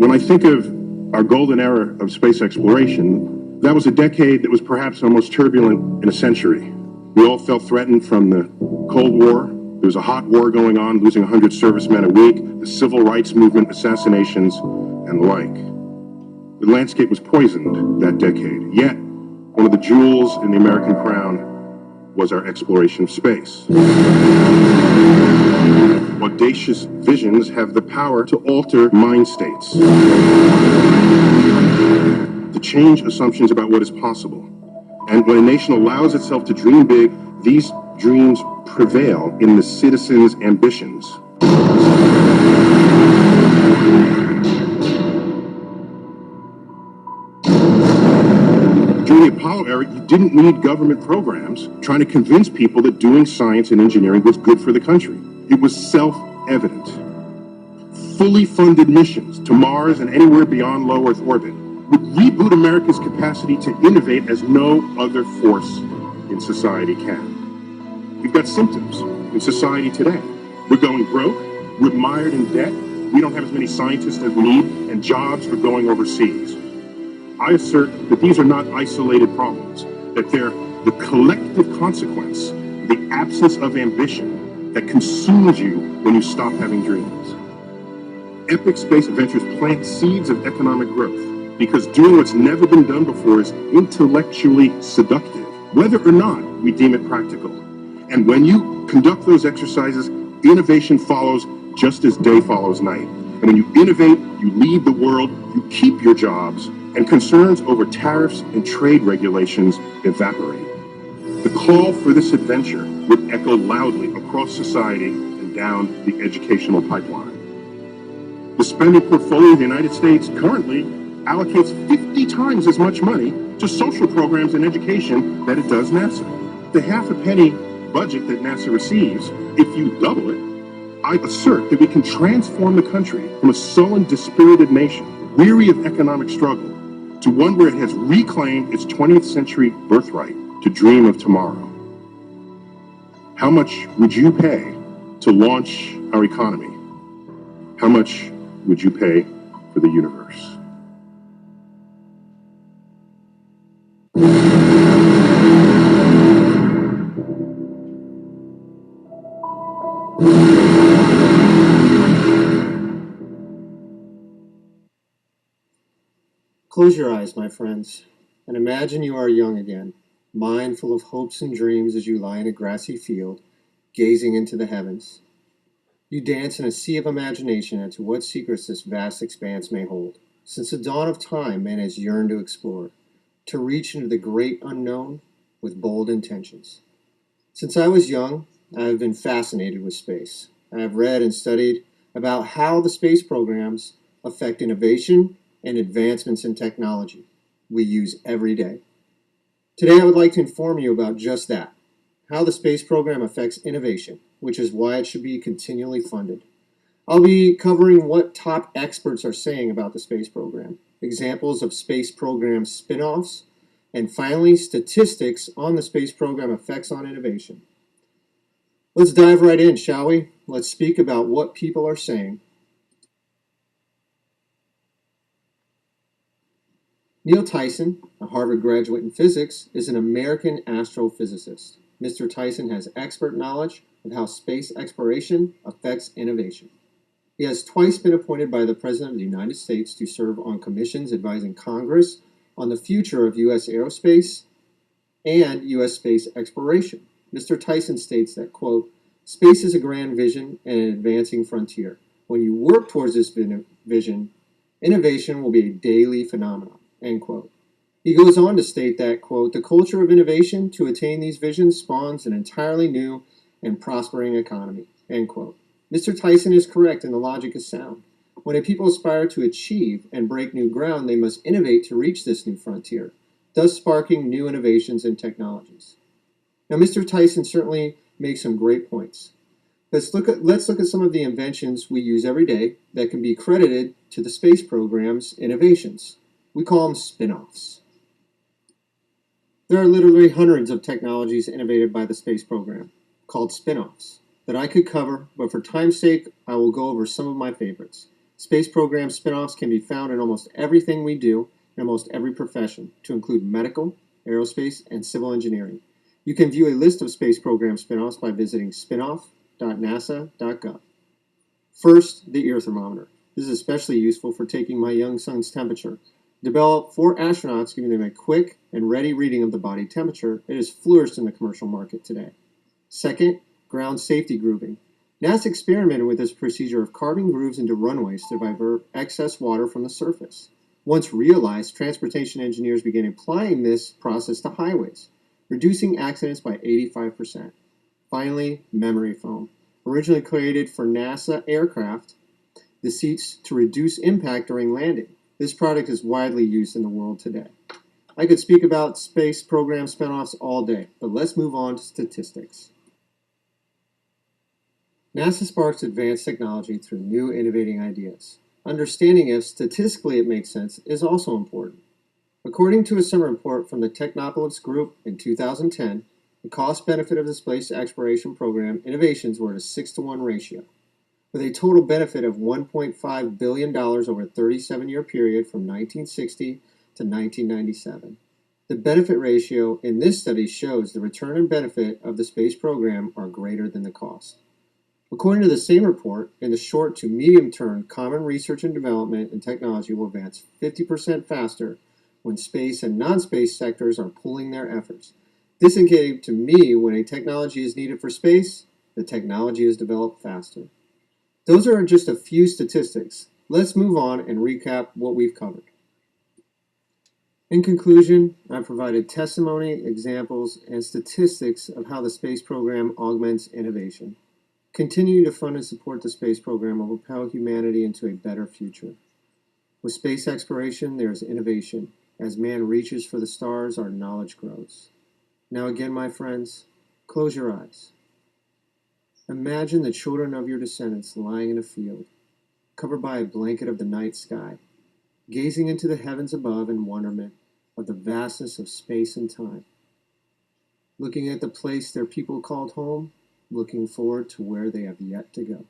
When I think of our golden era of space exploration, that was a decade that was perhaps our most turbulent in a century. We all felt threatened from the Cold War. There was a hot war going on, losing 100 servicemen a week, the civil rights movement, assassinations, and the like. The landscape was poisoned that decade. Yet, one of the jewels in the American crown was our exploration of space. Audacious visions have the power to alter mind states, to change assumptions about what is possible. And when a nation allows itself to dream big, these dreams prevail in the citizens' ambitions. During the Apollo era, you didn't need government programs trying to convince people that doing science and engineering was good for the country. It was self-evident. Fully funded missions to Mars and anywhere beyond low Earth orbit would reboot America's capacity to innovate as no other force in society can. We've got symptoms in society today. We're going broke, we're mired in debt, we don't have as many scientists as we need, and jobs are going overseas. I assert that these are not isolated problems, that they're the collective consequence of the absence of ambition that consumes you when you stop having dreams. Epic space adventures plant seeds of economic growth because doing what's never been done before is intellectually seductive, whether or not we deem it practical. And when you conduct those exercises, innovation follows just as day follows night. And when you innovate, you lead the world, you keep your jobs, and concerns over tariffs and trade regulations evaporate. The call for this adventure would echo loudly across society and down the educational pipeline. The spending portfolio of the United States currently allocates 50 times as much money to social programs and education that it does NASA. The half a penny budget that NASA receives, if you double it, I assert that we can transform the country from a sullen, dispirited nation, weary of economic struggle, to one where it has reclaimed its 20th century birthright to dream of tomorrow. How much would you pay to launch our economy? How much would you pay for the universe? Close your eyes, my friends, and imagine you are young again, mind full of hopes and dreams as you lie in a grassy field, gazing into the heavens. You dance in a sea of imagination as to what secrets this vast expanse may hold. Since the dawn of time, man has yearned to explore, to reach into the great unknown with bold intentions. Since I was young, I have been fascinated with space. I have read and studied about how the space programs affect innovation and advancements in technology we use every day. Today I would like to inform you about just that, how the space program affects innovation, which is why it should be continually funded. I'll be covering what top experts are saying about the space program, examples of space program spin-offs, and finally statistics on the space program effects on innovation. Let's dive right in, shall we? Let's speak about what people are saying. Neil Tyson, a Harvard graduate in physics, is an American astrophysicist. Mr. Tyson has expert knowledge of how space exploration affects innovation. He has twice been appointed by the President of the United States to serve on commissions advising Congress on the future of U.S. aerospace and U.S. space exploration. Mr. Tyson states that, quote, "Space is a grand vision and an advancing frontier. When you work towards this vision, innovation will be a daily phenomenon." End quote. He goes on to state that, quote, "The culture of innovation to attain these visions spawns an entirely new and prospering economy." End quote. Mr. Tyson is correct and the logic is sound. When a people aspire to achieve and break new ground, they must innovate to reach this new frontier, thus sparking new innovations and technologies. Now, Mr. Tyson certainly makes some great points. Let's look at some of the inventions we use every day that can be credited to the space program's innovations. We call them spin-offs. There are literally hundreds of technologies innovated by the space program, called spin-offs, that I could cover, but for time's sake, I will go over some of my favorites. Space program spinoffs can be found in almost everything we do in almost every profession, to include medical, aerospace, and civil engineering. You can view a list of space program spinoffs by visiting spinoff.nasa.gov. First, the ear thermometer. This is especially useful for taking my young son's temperature. Developed for astronauts, giving them a quick and ready reading of the body temperature, it has flourished in the commercial market today. Second, ground safety grooving. NASA experimented with this procedure of carving grooves into runways to divert excess water from the surface. Once realized, transportation engineers began applying this process to highways, reducing accidents by 85%. Finally, memory foam. Originally created for NASA aircraft, the seats to reduce impact during landing. This product is widely used in the world today. I could speak about space program spinoffs all day, but let's move on to statistics. NASA sparks advanced technology through new innovating ideas. Understanding if statistically it makes sense is also important. According to a summer report from the Technopolis Group in 2010, the cost-benefit of the space exploration program innovations were at a 6-to-1 ratio, with a total benefit of $1.5 billion over a 37-year period from 1960 to 1997. The benefit ratio in this study shows the return and benefit of the space program are greater than the cost. According to the same report, in the short to medium term, common research and development and technology will advance 50% faster when space and non-space sectors are pooling their efforts. This indicated to me when a technology is needed for space, the technology is developed faster. Those are just a few statistics. Let's move on and recap what we've covered. In conclusion, I provided testimony, examples, and statistics of how the space program augments innovation. Continuing to fund and support the space program will propel humanity into a better future. With space exploration, there is innovation. As man reaches for the stars, our knowledge grows. Now again, my friends, close your eyes. Imagine the children of your descendants lying in a field, covered by a blanket of the night sky, gazing into the heavens above in wonderment of the vastness of space and time, looking at the place their people called home, looking forward to where they have yet to go.